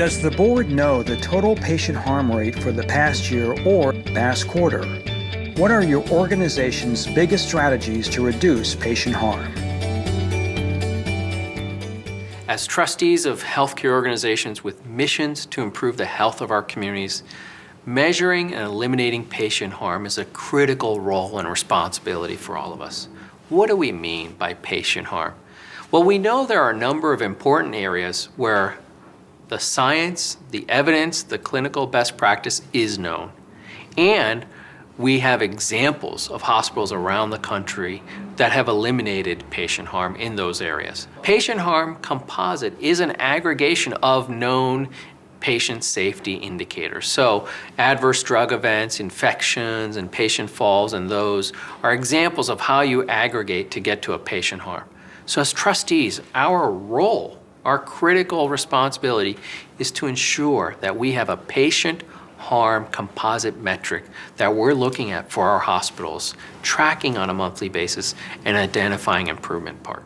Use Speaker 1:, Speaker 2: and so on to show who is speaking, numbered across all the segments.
Speaker 1: Does the board know the total patient harm rate for the past year or past quarter? What are your organization's biggest strategies to reduce patient harm?
Speaker 2: As trustees of healthcare organizations with missions to improve the health of our communities, measuring and eliminating patient harm is a critical role and responsibility for all of us. What do we mean by patient harm? Well, we know there are a number of important areas where the science, the evidence, the clinical best practice is known. And we have examples of hospitals around the country that have eliminated patient harm in those areas. Patient harm composite is an aggregation of known patient safety indicators. So adverse drug events, infections, and patient falls, and those are examples of how you aggregate to get to a patient harm. So as trustees, our role, our critical responsibility is to ensure that we have a patient harm composite metric that we're looking at for our hospitals, tracking on a monthly basis and identifying improvement part.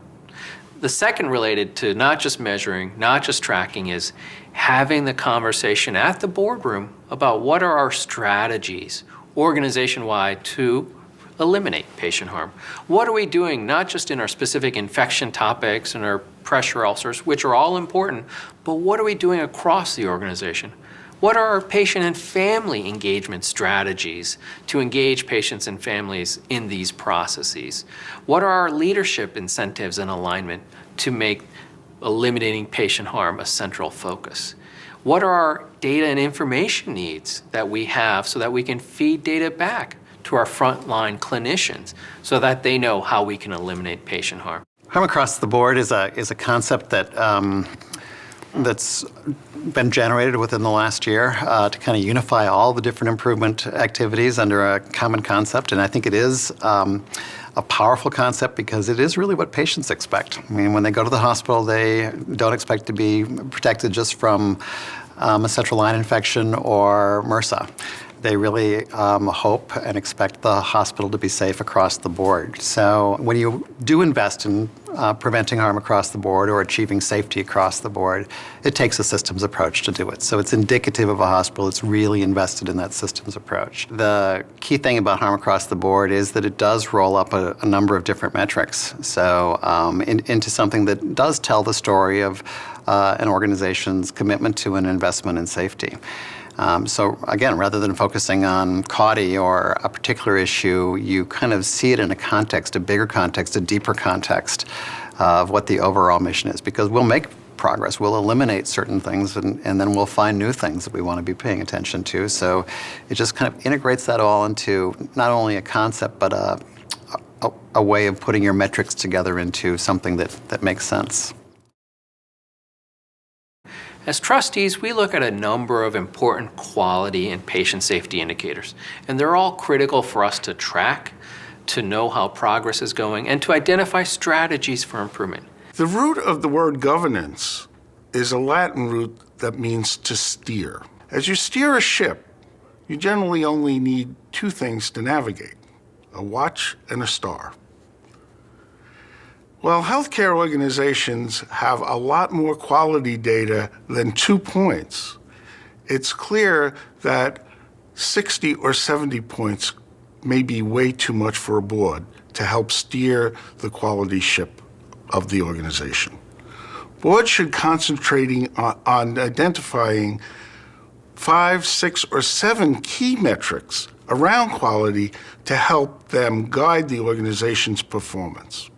Speaker 2: The second related to not just measuring, not just tracking, is having the conversation at the boardroom about what are our strategies organization-wide to eliminate patient harm. What are we doing, not just in our specific infection topics and our pressure ulcers, which are all important, but what are we doing across the organization? What are our patient and family engagement strategies to engage patients and families in these processes? What are our leadership incentives and alignment to make eliminating patient harm a central focus? What are our data and information needs that we have so that we can feed data back to our frontline clinicians so that they know how we can eliminate patient harm?
Speaker 3: Harm across the board is a concept that that's been generated within the last year to kind of unify all the different improvement activities under a common concept. And I think it is a powerful concept because it is really what patients expect. I mean, when they go to the hospital, they don't expect to be protected just from a central line infection or MRSA. They really hope and expect the hospital to be safe across the board. So when you do invest in preventing harm across the board or achieving safety across the board, it takes a systems approach to do it. So it's indicative of a hospital that's really invested in that systems approach. The key thing about harm across the board is that it does roll up a number of different metrics. So into something that does tell the story of an organization's commitment to an investment in safety. So again, rather than focusing on CAUTI or a particular issue, you kind of see it in a context, a bigger context, a deeper context of what the overall mission is. Because we'll make progress, we'll eliminate certain things, and then we'll find new things that we want to be paying attention to. So it just kind of integrates that all into not only a concept, but a way of putting your metrics together into something that makes sense.
Speaker 2: As trustees, we look at a number of important quality and patient safety indicators, and they're all critical for us to track, to know how progress is going, and to identify strategies for improvement.
Speaker 4: The root of the word governance is a Latin root that means to steer. As you steer a ship, you generally only need two things to navigate: a watch and a star. Well, healthcare organizations have a lot more quality data than 2 points. It's clear that 60 or 70 points may be way too much for a board to help steer the quality ship of the organization. Boards should concentrate on identifying 5, 6, or 7 key metrics around quality to help them guide the organization's performance.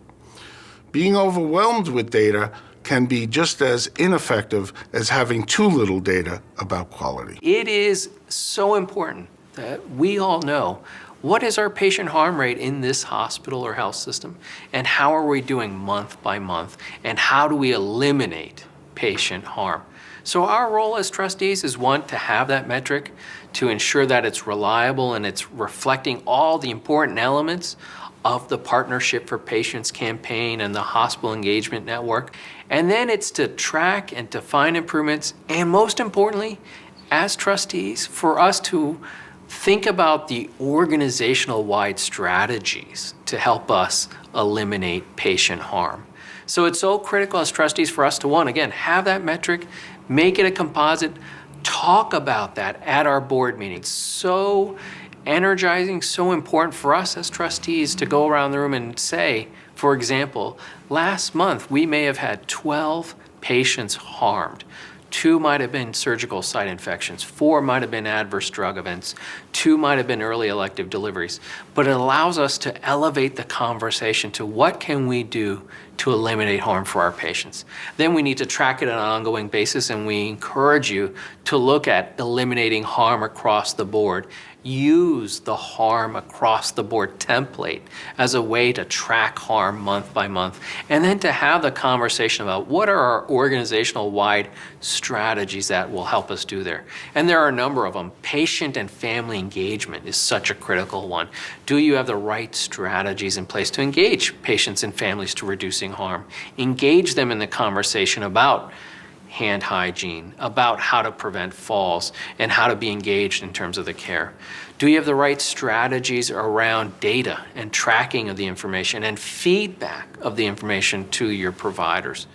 Speaker 4: Being overwhelmed with data can be just as ineffective as having too little data about quality.
Speaker 2: It is so important that we all know what is our patient harm rate in this hospital or health system, and how are we doing month by month, and how do we eliminate patient harm. So our role as trustees is, one, to have that metric, to ensure that it's reliable and it's reflecting all the important elements of the Partnership for Patients campaign and the Hospital Engagement Network. And then it's to track and to find improvements, and most importantly, as trustees, for us to think about the organizational-wide strategies to help us eliminate patient harm. So it's so critical as trustees for us to, one, again, have that metric, Make it a composite. Talk about that at our board meetings. So energizing, so important for us as trustees to go around the room and say, for example, last month we may have had 12 patients harmed. 2 might have been surgical site infections, 4 might have been adverse drug events, 2 might have been early elective deliveries. But it allows us to elevate the conversation to what can we do to eliminate harm for our patients. Then we need to track it on an ongoing basis, and we encourage you to look at eliminating harm across the board. Use the harm across the board template as a way to track harm month by month, and then to have the conversation about what are our organizational wide strategies that will help us do there. And there are a number of them. Patient and family engagement is such a critical one. Do you have the right strategies in place to engage patients and families to reducing harm? Engage them in the conversation about hand hygiene, about how to prevent falls, and how to be engaged in terms of the care. Do you have the right strategies around data and tracking of the information and feedback of the information to your providers?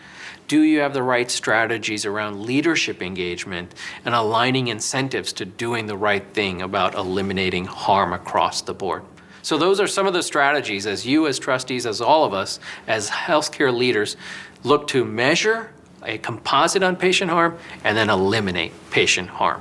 Speaker 2: Do you have the right strategies around leadership engagement and aligning incentives to doing the right thing about eliminating harm across the board? So those are some of the strategies as you as trustees, as all of us, as healthcare leaders, look to measure a composite on patient harm, and then eliminate patient harm.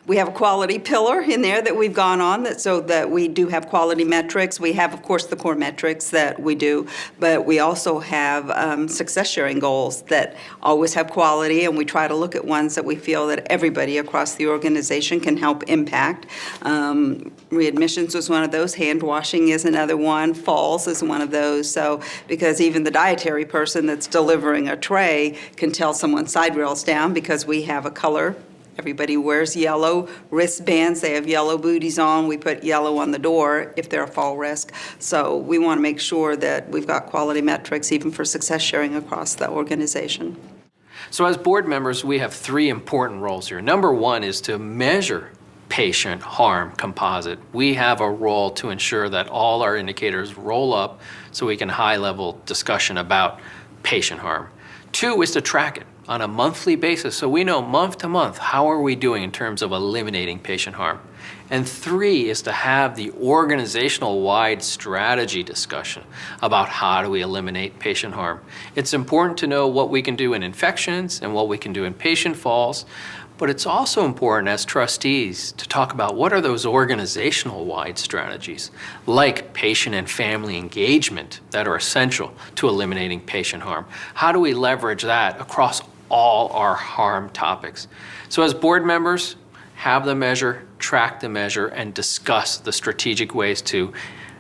Speaker 5: We have a quality pillar in there that we've gone on so that we do have quality metrics. We have, of course, the core metrics that we do, but we also have success sharing goals that always have quality, and we try to look at ones that we feel that everybody across the organization can help impact. Readmissions was one of those. Hand washing is another one. Falls is one of those. So because even the dietary person that's delivering a tray can tell someone's side rail's down because we have a color. Everybody wears yellow wristbands. They have yellow booties on. We put yellow on the door if they're a fall risk. So we want to make sure that we've got quality metrics even for success sharing across the organization.
Speaker 2: So as board members, we have 3 important roles here. Number 1 is to measure patient harm composite. We have a role to ensure that all our indicators roll up so we can high-level discussion about patient harm. 2 is to track it on a monthly basis so we know month to month how are we doing in terms of eliminating patient harm. And 3 is to have the organizational wide strategy discussion about how do we eliminate patient harm. It's important to know what we can do in infections and what we can do in patient falls, but it's also important as trustees to talk about what are those organizational wide strategies, like patient and family engagement, that are essential to eliminating patient harm. How do we leverage that across all our harm topics? So as board members, have the measure, track the measure, and discuss the strategic ways to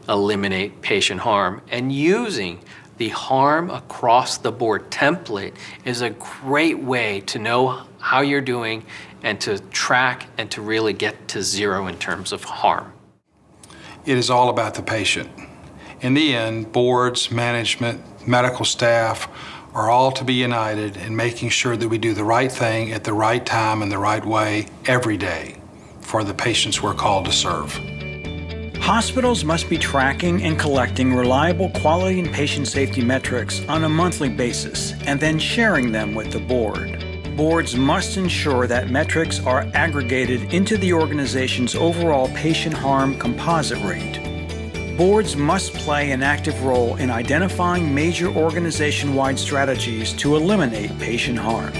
Speaker 2: eliminate patient harm. And using the harm across the board template is a great way to know how you're doing and to track and to really get to 0 in terms of harm.
Speaker 6: It is all about the patient. In the end, boards, management, medical staff are all to be united in making sure that we do the right thing at the right time and the right way every day for the patients we're called to serve.
Speaker 1: Hospitals must be tracking and collecting reliable quality and patient safety metrics on a monthly basis and then sharing them with the board. Boards must ensure that metrics are aggregated into the organization's overall patient harm composite rate. Boards must play an active role in identifying major organization-wide strategies to eliminate patient harm.